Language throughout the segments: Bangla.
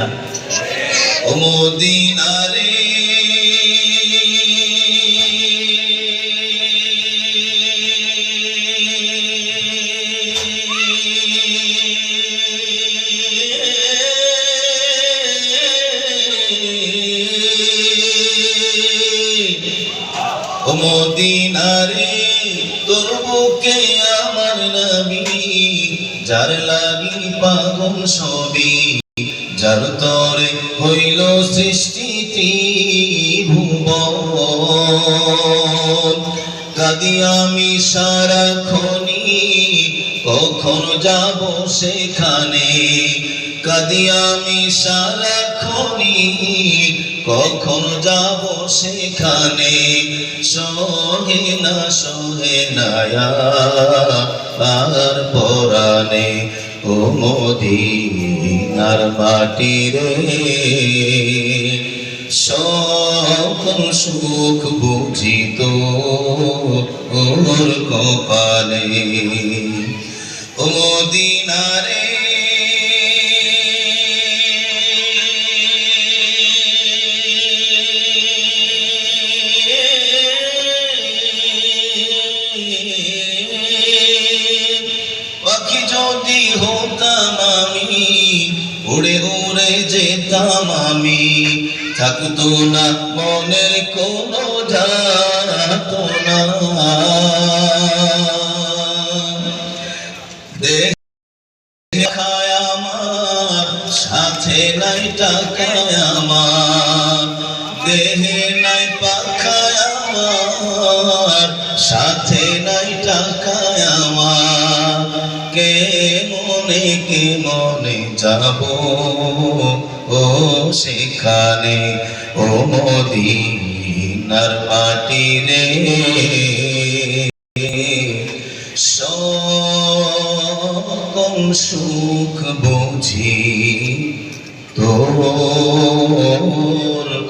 ও মদিনা রে ও মদিনা রে তোর বুকে আমার নবী যার লাগি পাগল সবই যার তরে হইল সৃষ্টি ত্রিভুবন কাঁদি আমি সারাক্ষণি কখন যাব সেখানে কাঁদি আমি সারাক্ষণি কখন যাব সেখানে সহে না আর পরাণে ও মদিনার মাটি রে সকল সুখ বুঝিত ওর কপালে ও মদিনা রে পাখি যদি হতাম আমি উড়ে উড়ে যেতাম আমি থাকতো না মনের কোনো যাতনা দেখায় আমার সাথে নাই টাকায় আমার দেহে নাই পাখায় আমার সাথে নাই টাকায় আমার কে মনে যাব ও সেখানে ও মদিনার মাটি রে সকল সুখ বুঝি তোর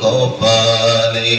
কপালে।